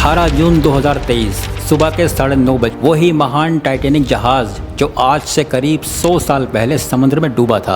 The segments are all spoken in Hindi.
18 जून 2023 सुबह के 9:30 बजे वही महान टाइटैनिक जहाज जो आज से करीब 100 साल पहले समुद्र में डूबा था।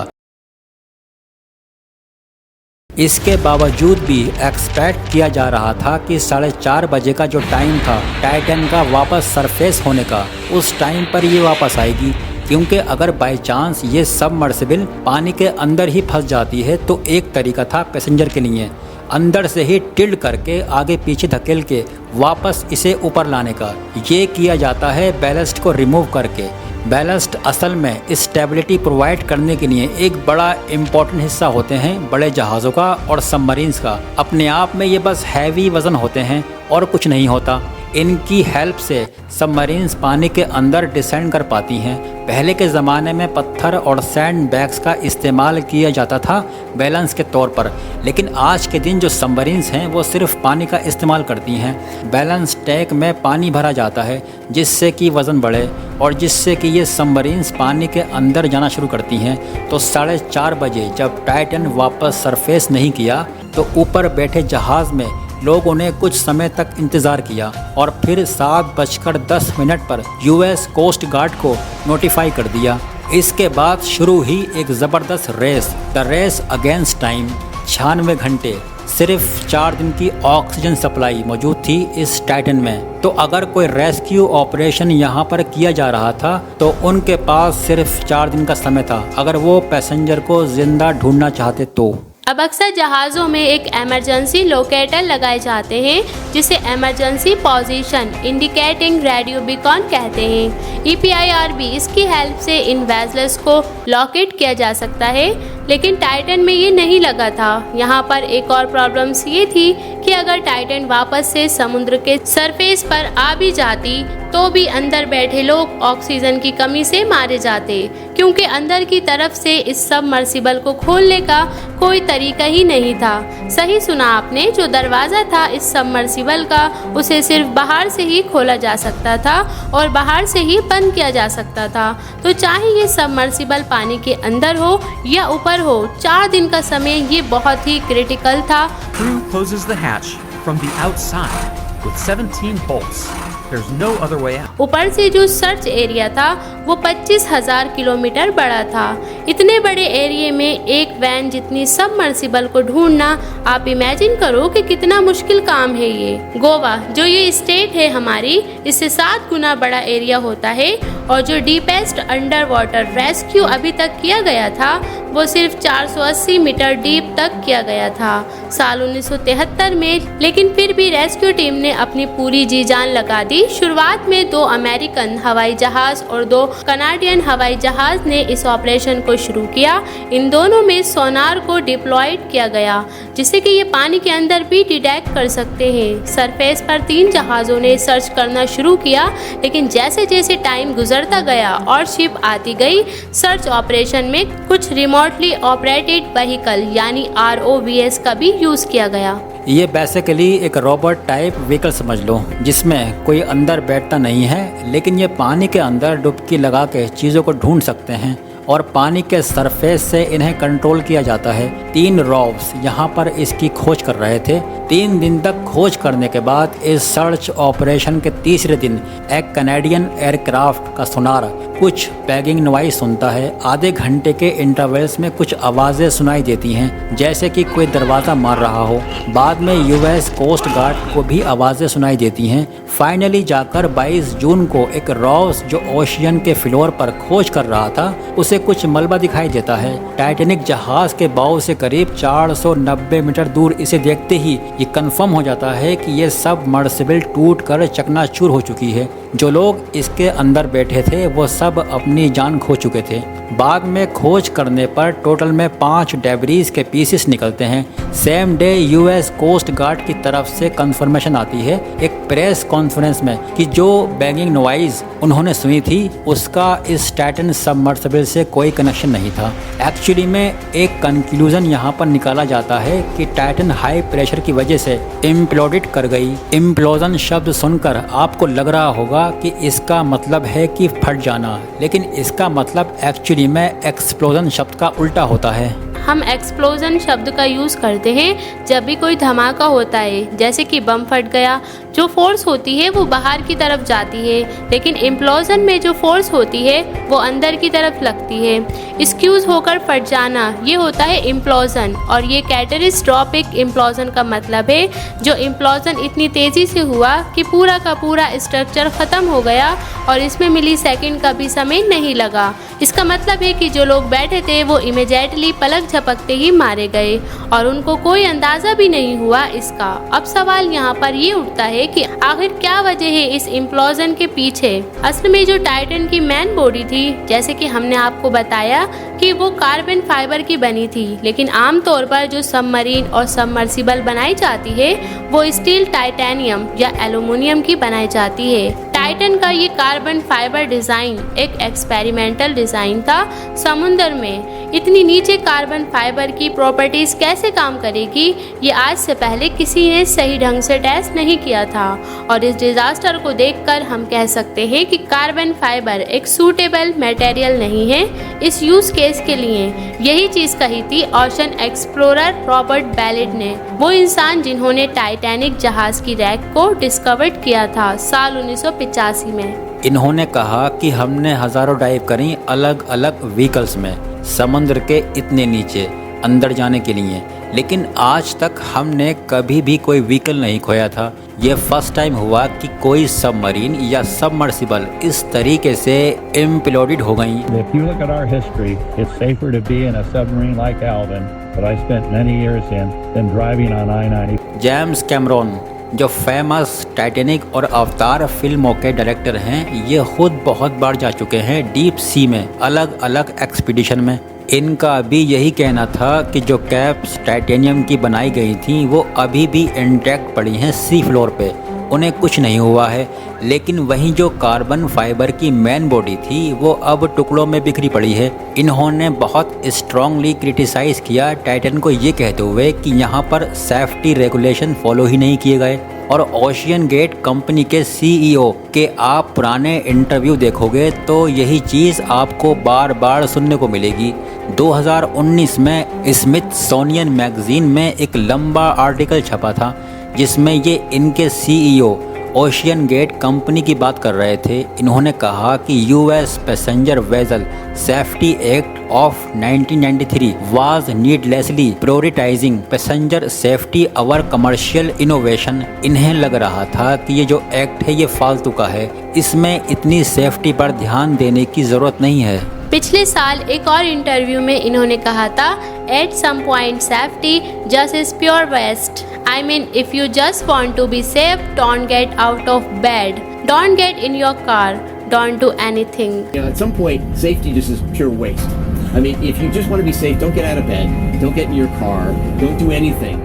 इसके बावजूद भी एक्सपेक्ट किया जा रहा था कि 4:30 बजे का जो टाइम था टाइटन का वापस सरफेस होने का, उस टाइम पर ये वापस आएगी, क्योंकि अगर बाय चांस ये सबमर्सिबल पानी के अंदर ही फंस जाती है तो एक तरीका था पैसेंजर के लिए अंदर से ही टिल्ड करके आगे पीछे धकेल के वापस इसे ऊपर लाने का। ये किया जाता है बैलेस्ट को रिमूव करके। बैलेस्ट असल में स्टेबिलिटी प्रोवाइड करने के लिए एक बड़ा इम्पॉर्टेंट हिस्सा होते हैं बड़े जहाज़ों का और सबमरीन्स का। अपने आप में ये बस हैवी वज़न होते हैं और कुछ नहीं होता। इनकी हेल्प से सबमरीन्स पानी के अंदर डिसेंड कर पाती हैं। पहले के ज़माने में पत्थर और सैंड बैग्स का इस्तेमाल किया जाता था बैलेंस के तौर पर, लेकिन आज के दिन जो सबमरीन्स हैं वो सिर्फ पानी का इस्तेमाल करती हैं। बैलेंस टैंक में पानी भरा जाता है जिससे कि वज़न बढ़े और जिससे कि ये सबमरीन्स पानी के अंदर जाना शुरू करती हैं। तो 4:30 बजे जब टाइटन वापस सरफेस नहीं किया तो ऊपर बैठे जहाज़ में लोगों ने कुछ समय तक इंतज़ार किया और फिर 7:10 पर यूएस कोस्ट गार्ड को नोटिफाई कर दिया। इसके बाद शुरू ही एक ज़बरदस्त race, the race against time. 96 घंटे सिर्फ 4 दिन की ऑक्सीजन सप्लाई मौजूद थी इस टाइटन में। तो अगर कोई रेस्क्यू ऑपरेशन यहाँ पर किया जा रहा था तो उनके पास सिर्फ 4 दिन का समय था अगर वो पैसेंजर को जिंदा ढूंढना चाहते तो। अब अक्सर जहाज़ों में एक इमरजेंसी लोकेटर लगाए जाते हैं जिसे emergency position indicating radio beacon कहते हैं। EPIRB इसकी हेल्प से इन वेसल्स को लोकेट किया जा सकता है, लेकिन टाइटन में ये नहीं लगा था। यहाँ पर एक और प्रॉब्लम्स ये थी कि अगर टाइटन वापस से समुद्र के सरफेस पर आ भी जाती तो भी अंदर बैठे लोग ऑक्सीजन की कमी से मारे जाते, क्योंकि अंदर की तरफ से इस सबमर्सिबल को खोलने का कोई तरीका ही नहीं था। सही सुना आपने, जो दरवाज़ा था इस सबमर्सिबल का उसे सिर्फ बाहर से ही खोला जा सकता था और बाहर से ही बंद किया जा सकता था। तो चाहे ये सबमर्सिबल पानी के अंदर हो या ऊपर हो, 4 दिन का समय ये बहुत ही क्रिटिकल था। Crew closes the hatch from the outside with 17 bolts. There's no other way out. ऊपर से जो सर्च एरिया था वो 25,000 किलोमीटर बड़ा था। इतने बड़े एरिया में एक वैन जितनी सबमर्सिबल को ढूंढना, आप इमेजिन करो कि कितना मुश्किल काम है ये। गोवा जो ये स्टेट है हमारी, इससे 7 गुना बड़ा एरिया होता है और जो डीपेस्ट अंडर वाटर रेस्क्यू अभी तक किया गया था वो सिर्फ 480 मीटर डीप तक किया गया था साल 1973 में। लेकिन फिर भी रेस्क्यू टीम ने अपनी पूरी जी जान लगा दी। शुरुआत में 2 अमेरिकन हवाई जहाज और 2 कनाडियन हवाई जहाज ने इस ऑपरेशन को शुरू किया। इन दोनों में सोनार को डिप्लॉयड किया गया जिससे कि ये पानी के अंदर भी डिटेक्ट कर सकते हैं। सरफेस पर 3 जहाज़ों ने सर्च करना शुरू किया, लेकिन जैसे जैसे टाइम गुजरता गया और शिप आती गई, सर्च ऑपरेशन में कुछ रिमोटली ऑपरेटेड व्हीकल यानी ROVs का भी यूज़ किया गया। ये बेसिकली एक रोबोट टाइप व्हीकल समझ लो जिसमें कोई अंदर बैठता नहीं है, लेकिन ये पानी के अंदर डुबकी लगा के चीज़ों को ढूंढ सकते हैं और पानी के सरफेस से इन्हें कंट्रोल किया जाता है। 3 रोव्स यहाँ पर इसकी खोज कर रहे थे। 3 दिन तक खोज करने के बाद इस सर्च ऑपरेशन के तीसरे दिन एक कनाडियन एयरक्राफ्ट का सोनार कुछ बैगिंग नॉइस सुनता है। आधे घंटे के इंटरवल्स में कुछ आवाज़ें सुनाई देती हैं जैसे कि कोई दरवाज़ा मार रहा हो। बाद में यूएस कोस्ट गार्ड को भी आवाज़ें सुनाई देती हैं। फाइनली जाकर 22 जून को एक रोव्स जो ओशियन के फ्लोर पर खोज कर रहा था उसे कुछ मलबा दिखाई देता है। टाइटैनिक जहाज के बाव से करीब 490 मीटर दूर इसे देखते ही ये कंफर्म हो जाता है कि ये सबमर्सिबल टूटकर चकनाचूर हो चुकी है। जो लोग इसके अंदर बैठे थे वो सब अपनी जान खो चुके थे। बाद में खोज करने पर टोटल में 5 डेब्रीज के पीसेस निकलते हैं। Same day US coast guard की तरफ से कंफर्मेशन आती है एक प्रेस कॉन्फ्रेंस में कि जो बैंगिंग नॉइज उन्होंने सुनी थी उसका इस टाइटन सबमर्सिबल से कोई कनेक्शन नहीं था। एक्चुअली में एक कंक्लूजन यहाँ पर निकाला जाता है कि टाइटन हाई प्रेशर की वजह से इम्प्लोडेड कर गई। इम्प्लोजन शब्द सुनकर आपको लग रहा होगा कि इसका मतलब है कि फट जाना, लेकिन इसका मतलब एक्चुअली में एक्सप्लोजन शब्द का उल्टा होता है। हम एक्सप्लोजन शब्द का यूज़ करते हैं जब भी कोई धमाका होता है, जैसे कि बम फट गया जो फोर्स होती है वो बाहर की तरफ जाती है, लेकिन इम्प्लोजन में जो फोर्स होती है वो अंदर की तरफ लगती है। स्क्यूज होकर फट जाना ये होता है इम्प्लोजन, और ये कैटरिस्ट्रोपिक इम्प्लोजन का मतलब है जो इम्प्लोजन इतनी तेज़ी से हुआ कि पूरा का पूरा स्ट्रक्चर ख़त्म हो गया और इसमें मिलीसेकंड का भी समय नहीं लगा। इसका मतलब है कि जो लोग बैठे थे वो इमीडिएटली पलक झपकते ही मारे गए और उनको कोई अंदाज़ा भी नहीं हुआ इसका। अब सवाल यहाँ पर ये उठता है कि आखिर क्या वजह है इस इम्प्लोजन के पीछे। असल में जो टाइटन की मेन बॉडी थी, जैसे कि हमने आपको बताया कि वो कार्बन फाइबर की बनी थी, लेकिन आमतौर पर जो सबमरीन और सबमर्सिबल बनाई जाती है वो स्टील, टाइटेनियम या एल्युमिनियम की बनाई जाती है। टाइटन का ये कार्बन फाइबर डिज़ाइन एक एक्सपेरिमेंटल डिज़ाइन था। समुद्र में इतनी नीचे कार्बन फाइबर की प्रॉपर्टीज़ कैसे काम करेगी ये आज से पहले किसी ने सही ढंग से टेस्ट नहीं किया था, और इस डिज़ास्टर को देखकर हम कह सकते हैं कि कार्बन फाइबर एक सूटेबल मटेरियल नहीं है इस यूज़ केस के लिए। यही चीज़ कही थी ओशन एक्सप्लोरर रॉबर्ट बेलिट ने, वो इंसान जिन्होंने टाइटैनिक जहाज़ की रैक को डिस्कवर्ड किया था साल 1985 में। इन्होंने कहा कि हमने हज़ारों डाइव करी अलग अलग व्हीकल्स में समुद्र के इतने नीचे अंदर जाने के लिए, लेकिन आज तक हमने कभी भी कोई व्हीकल नहीं खोया था। ये फर्स्ट टाइम हुआ कि कोई सबमरीन या सबमर्सिबल इस तरीके से इम्प्लोडेड हो गई। If you look at our history, it's safer to be in a submarine like Alvin, that I spent many years in, than driving on I-90. James Cameron जो फेमस टाइटैनिक और अवतार फिल्मों के डायरेक्टर हैं, ये खुद बहुत बार जा चुके हैं डीप सी में अलग अलग एक्सपीडिशन में। इनका भी यही कहना था कि जो कैप्स टाइटेनियम की बनाई गई थी वो अभी भी इंटैक्ट पड़ी हैं सी फ्लोर पे, उन्हें कुछ नहीं हुआ है। लेकिन वहीं जो कार्बन फाइबर की मेन बॉडी थी वो अब टुकड़ों में बिखरी पड़ी है। इन्होंने बहुत स्ट्रांगली क्रिटिसाइज़ किया टाइटन को, ये कहते हुए कि यहाँ पर सेफ्टी रेगुलेशन फॉलो ही नहीं किए गए। और ओशियन गेट कंपनी के सीईओ के आप पुराने इंटरव्यू देखोगे तो यही चीज़ आपको बार बार सुनने को मिलेगी। 2019 में स्मिथसोनियन मैगजीन में एक लंबा आर्टिकल छपा था जिसमें ये इनके सीईओ ओशियन गेट कंपनी की बात कर रहे थे। इन्होंने कहा कि US passenger vessel safety act of 1993 was needlessly prioritising passenger safety our commercial innovation. इन्हें लग रहा था कि ये जो एक्ट है ये फालतू का है, इसमें इतनी सेफ्टी पर ध्यान देने की ज़रूरत नहीं है। पिछले साल एक और इंटरव्यू में इन्होंने कहा था, at some point safety just is pure waste. I mean, if you just want to be safe, don't get out of bed, don't get in your car, don't do anything. You know, at some point, safety just is pure waste. I mean, if you just want to be safe, don't get out of bed, don't get in your car, don't do anything.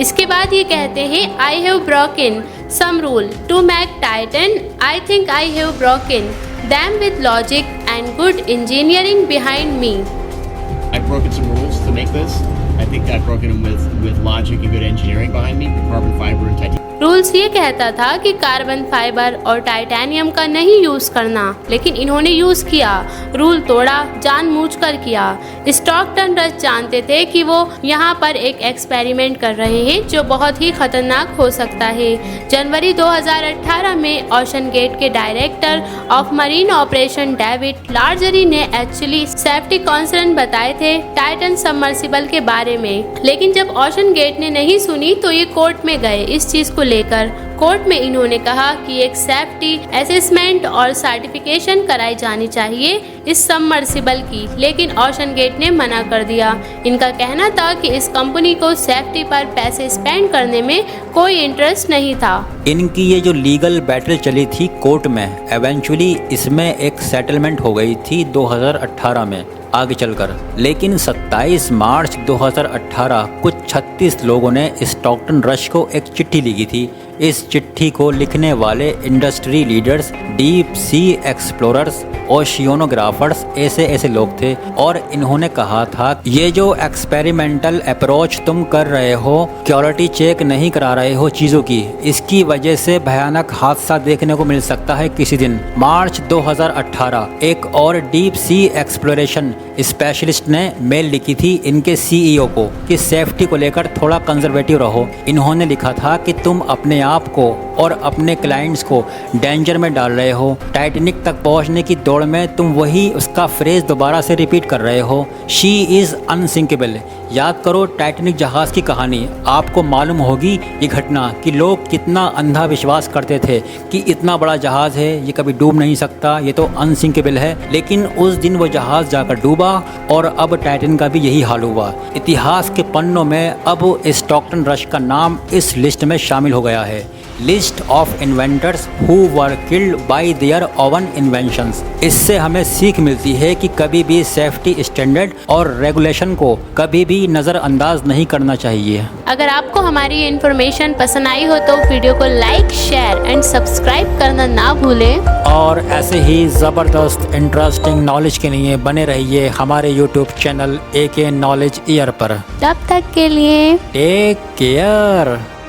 इसके बाद ये कहते हैं, I have broken some rule to make Titan. I think I have broken them with logic and good engineering behind me. I've broken some rules to make this. I think I've broken them with logic and good engineering behind me, with carbon fiber and titanium. Rules ये कहता था कि कार्बन फाइबर और टाइटेनियम का नहीं यूज़ करना, लेकिन इन्होंने यूज़ किया, रूल तोड़ा, जानबूझकर किया। स्टॉकटन रश जानते थे कि वो यहाँ पर एक एक्सपेरिमेंट कर रहे हैं जो बहुत ही खतरनाक हो सकता है। जनवरी 2018 में ओशन गेट के director of marine operation David लार्जरी ने एक्चुअली सेफ्टी कंसर्न बताए थे टाइटन सबमर्सिबल के बारे में, लेकिन जब ओशन गेट ने नहीं सुनी तो ये कोर्ट में गए इस चीज़ को लेकर। कोर्ट में इन्होंने कहा कि एक सेफ्टी असेसमेंट और सर्टिफिकेशन कराई जानी चाहिए इस सबमर्सिबल की, लेकिन ओशन गेट ने मना कर दिया। इनका कहना था कि इस कंपनी को सेफ्टी पर पैसे स्पेंड करने में कोई इंटरेस्ट नहीं था। इनकी ये जो लीगल बैटल चली थी कोर्ट में, एवेंचुअली इसमें एक सेटलमेंट हो गई थी 2018 में आगे चलकर। लेकिन 27 मार्च 2018 कुछ 36 लोगों ने स्टॉकटन रश को एक चिट्ठी लिखी थी। इस चिट्ठी को लिखने वाले industry leaders, deep sea explorers, oceanographers ऐसे लोग थे, और इन्होंने कहा था ये जो एक्सपेरिमेंटल अप्रोच तुम कर रहे हो, क्वालिटी चेक नहीं करा रहे हो चीज़ों की, इसकी वजह से भयानक हादसा देखने को मिल सकता है किसी दिन। मार्च 2018 एक और डीप सी एक्सप्लोरेशन स्पेशलिस्ट ने मेल लिखी थी इनके सीईओ को कि सेफ्टी को लेकर थोड़ा कंजर्वेटिव रहो। इन्होंने लिखा था कि तुम अपने आप को और अपने क्लाइंट्स को डेंजर में डाल रहे हो। टाइटैनिक तक पहुंचने की दौड़ में तुम वही उसका फ्रेज दोबारा से रिपीट कर रहे हो, शी इज़ अनसिंकेबल। याद करो टाइटैनिक जहाज़ की कहानी, आपको मालूम होगी ये घटना कि लोग कितना अंधा विश्वास करते थे कि इतना बड़ा जहाज़ है, ये कभी डूब नहीं सकता, ये तो अनसिंकेबल है। लेकिन उस दिन वो जहाज़ जाकर डूबा और अब टाइटैनिक का भी यही हाल हुआ। इतिहास के पन्नों में अब स्टॉकटन रश का नाम इस लिस्ट में शामिल हो गया है, list of inventors who were killed by their own inventions. इससे हमें सीख मिलती है कि कभी भी सेफ्टी स्टैंडर्ड और रेगुलेशन को कभी भी नज़रअंदाज नहीं करना चाहिए। अगर आपको हमारी ये इन्फॉर्मेशन पसंद आई हो तो वीडियो को लाइक, शेयर एंड सब्सक्राइब करना ना भूलें। और ऐसे ही ज़बरदस्त इंटरेस्टिंग नॉलेज के लिए बने रहिए हमारे YouTube channel AK knowledge year पर। तब तक के लिए टेक केयर।